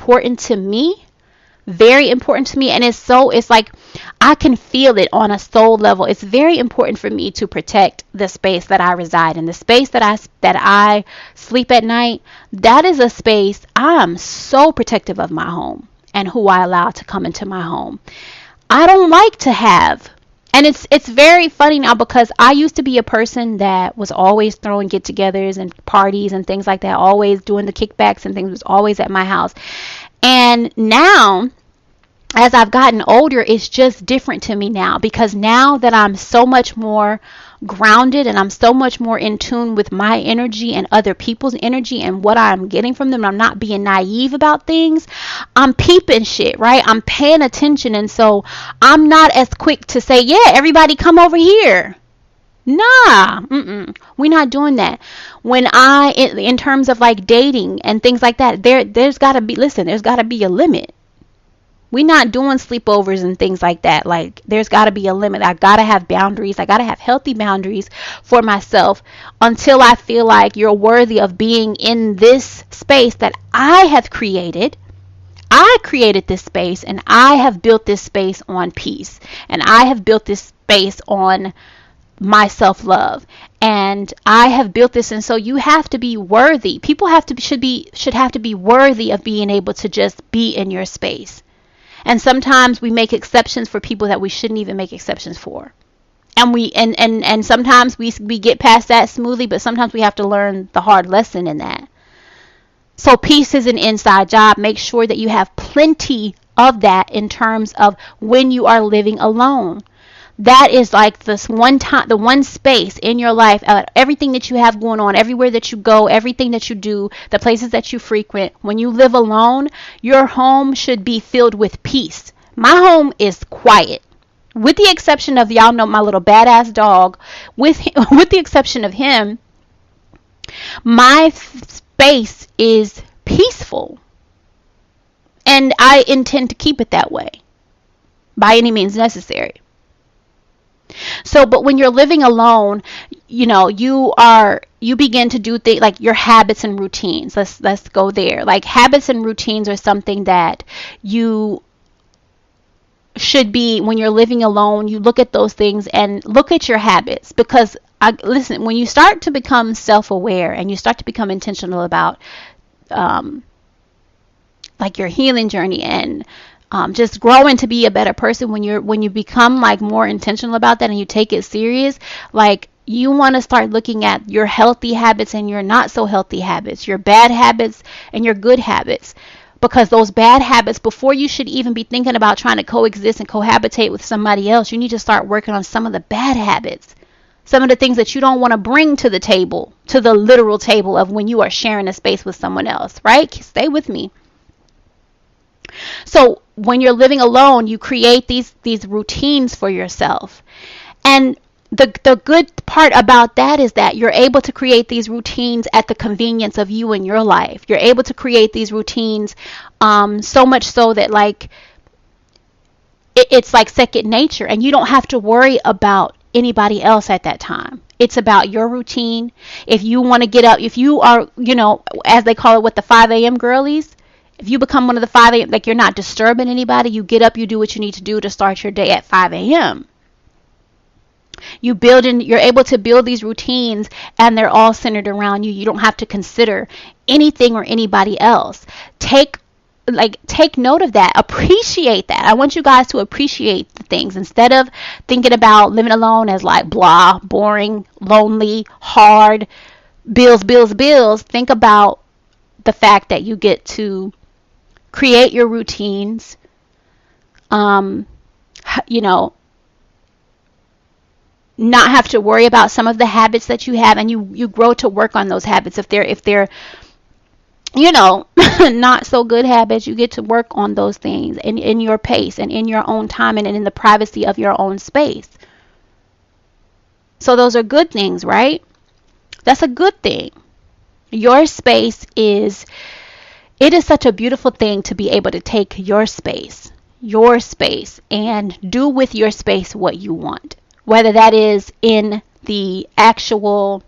important to me, very important to me. And it's like I can feel it on a soul level. It's very important for me to protect the space that I reside in, the space that I sleep at night. That is a space. I'm so protective of my home and who I allow to come into my home. I don't like to have, and it's very funny now, because I used to be a person that was always throwing get-togethers and parties and things like that, always doing the kickbacks and things, was always at my house. And now, as I've gotten older, it's just different to me now, because now that I'm so much more grounded and I'm so much more in tune with my energy and other people's energy and what I'm getting from them, I'm not being naive about things. I'm peeping shit, right? I'm paying attention. And so I'm not as quick to say, yeah, everybody come over here. Nah, we're not doing that. When in terms of like dating and things like that, there's got to be, listen, there's got to be a limit. We're not doing sleepovers and things like that. Like, there's got to be a limit. I got to have boundaries. I got to have healthy boundaries for myself until I feel like you're worthy of being in this space that I have created. I created this space, and I have built this space on peace, and I have built this space on my self-love, and I have built this. And so you have to be worthy. People should have to be worthy of being able to just be in your space. And sometimes we make exceptions for people that we shouldn't even make exceptions for. And sometimes we get past that smoothly, but sometimes we have to learn the hard lesson in that. So peace is an inside job. Make sure that you have plenty of that in terms of when you are living alone. That is like this one time, the one space in your life, everything that you have going on, everywhere that you go, everything that you do, the places that you frequent. When you live alone, your home should be filled with peace. My home is quiet, with the exception of, y'all know my little badass dog. With the exception of him, my space is peaceful, and I intend to keep it that way by any means necessary. So, but when you're living alone, you begin to do things like your habits and routines. Let's go there. Like, habits and routines are something that you should be, when you're living alone, you look at those things and look at your habits, because listen, when you start to become self-aware and you start to become intentional about like your healing journey and just growing to be a better person, when you become like more intentional about that and you take it serious, like, you want to start looking at your healthy habits and your not so healthy habits, your bad habits and your good habits. Because those bad habits, before you should even be thinking about trying to coexist and cohabitate with somebody else, you need to start working on some of the bad habits. Some of the things that you don't want to bring to the table, to the literal table of when you are sharing a space with someone else, right? Stay with me. So when you're living alone, you create these routines for yourself. And the good part about that is that you're able to create these routines at the convenience of you and your life. You're able to create these routines so much so that, like, it's like second nature, and you don't have to worry about anybody else at that time. It's about your routine. If you want to get up, if you are, as they call it, what, the 5 a.m. girlies, if you become one of the 5 a.m., like, you're not disturbing anybody, you get up, you do what you need to do to start your day at 5 a.m. You're able to build these routines, and they're all centered around you. You don't have to consider anything or anybody else. Take note of that. Appreciate that. I want you guys to appreciate the things instead of thinking about living alone as like blah, boring, lonely, hard, bills. Think about the fact that you get to create your routines, not have to worry about some of the habits that you have, and you grow to work on those habits. If they're not so good habits, you get to work on those things in your pace and in your own time and in the privacy of your own space. So those are good things, right? That's a good thing. Your space is such a beautiful thing to be able to take your space, and do with your space what you want. Whether that is in the actual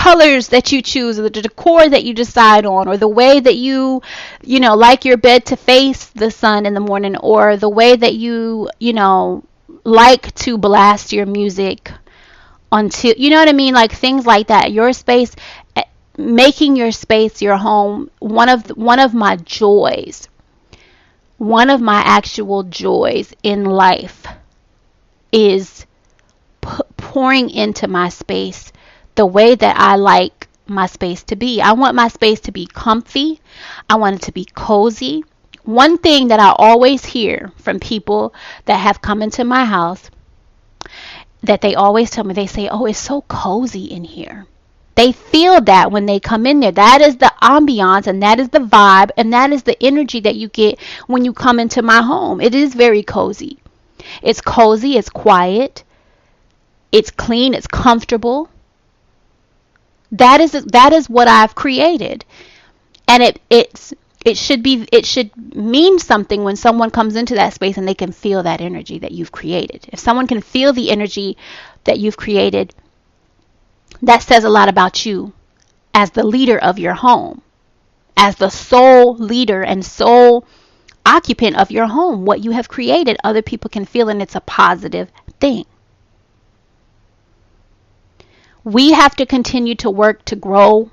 colors that you choose, or the decor that you decide on, or the way that you know, like your bed to face the sun in the morning, or the way that you know, like to blast your music until, you know what I mean? Like things like that. Your space, making your space your home. One of my joys, one of my actual joys in life is pouring into my space the way that I like my space to be. I want my space to be comfy. I want it to be cozy. One thing that I always hear from people that have come into my house, that they always tell me, they say, oh, it's so cozy in here. They feel that when they come in there. That is the ambiance, and that is the vibe, and that is the energy that you get when you come into my home. It is very cozy. It's cozy, it's quiet, it's clean, it's comfortable. That is what I've created. And it should mean something when someone comes into that space and they can feel that energy that you've created. If someone can feel the energy that you've created, that says a lot about you as the leader of your home, as the sole leader and sole occupant of your home. What you have created, other people can feel, and it's a positive thing. We have to continue to work to grow,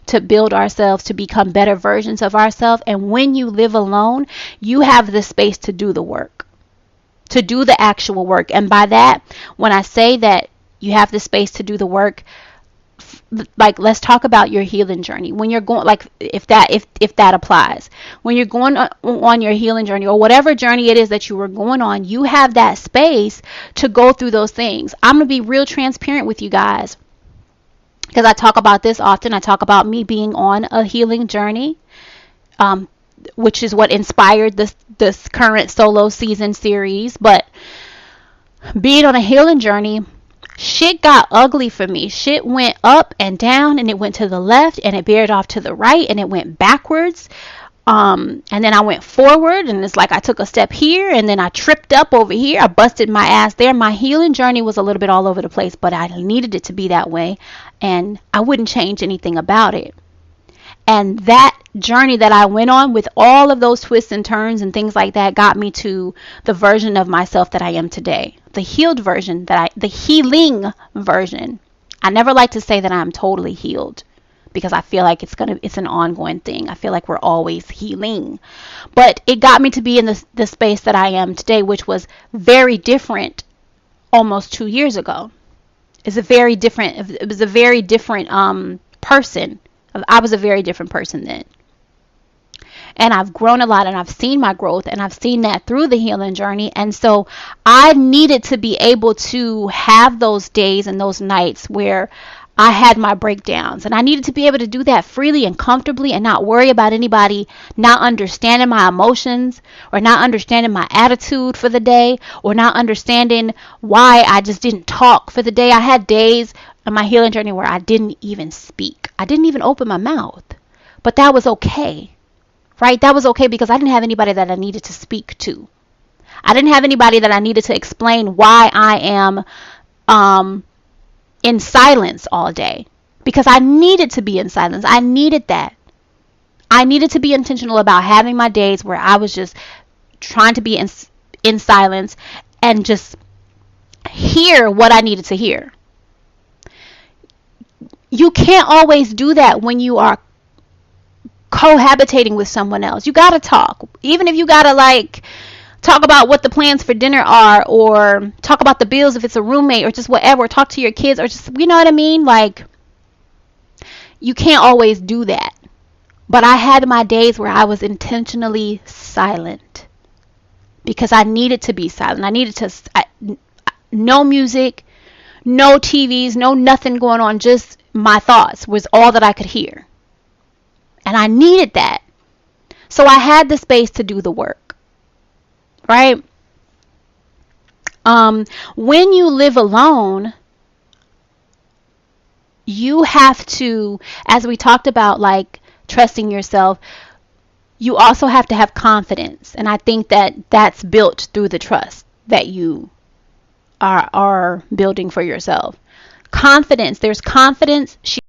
to build ourselves, to become better versions of ourselves. And when you live alone, you have the space to do the work, to do the actual work. And by that, when I say that you have the space to do the work, like, let's talk about your healing journey. When you're going, like, if that applies, when you're going on your healing journey, or whatever journey it is that you were going on, you have that space to go through those things. I'm going to be real transparent with you guys, because I talk about this often. I talk about me being on a healing journey, which is what inspired this current solo season series. But being on a healing journey, shit got ugly for me. Shit went up and down, and it went to the left, and it veered off to the right, and it went backwards. And then I went forward, and it's like I took a step here, and then I tripped up over here. I busted my ass there. My healing journey was a little bit all over the place, but I needed it to be that way, and I wouldn't change anything about it. And that journey that I went on, with all of those twists and turns and things like that, got me to the version of myself that I am today. The healed version, the healing version. I never like to say that I'm totally healed, because I feel like it's an ongoing thing. I feel like we're always healing. But it got me to be in the space that I am today, which was very different almost 2 years ago. It was a very different person. I was a very different person then. And I've grown a lot, and I've seen my growth, and I've seen that through the healing journey. And so I needed to be able to have those days and those nights where I had my breakdowns, and I needed to be able to do that freely and comfortably, and not worry about anybody not understanding my emotions, or not understanding my attitude for the day, or not understanding why I just didn't talk for the day. I had days in my healing journey where I didn't even speak. I didn't even open my mouth. But that was okay, right? That was okay, because I didn't have anybody that I needed to speak to. I didn't have anybody that I needed to explain why I am in silence all day, because I needed to be in silence. I needed that. I needed to be intentional about having my days where I was just trying to be in silence and just hear what I needed to hear. You can't always do that when you are cohabitating with someone else. You gotta talk, even if you gotta talk about what the plans for dinner are, or talk about the bills if it's a roommate, or just whatever, or talk to your kids, or just, you know what I mean? Like, you can't always do that. But I had my days where I was intentionally silent, because I needed to be silent. I needed to, no music, no TVs, no nothing going on, just my thoughts was all that I could hear. And I needed that. So I had the space to do the work. Right? When you live alone, you have to, as we talked about, trusting yourself, you also have to have confidence. And I think that that's built through the trust that you are building for yourself. Confidence. There's confidence.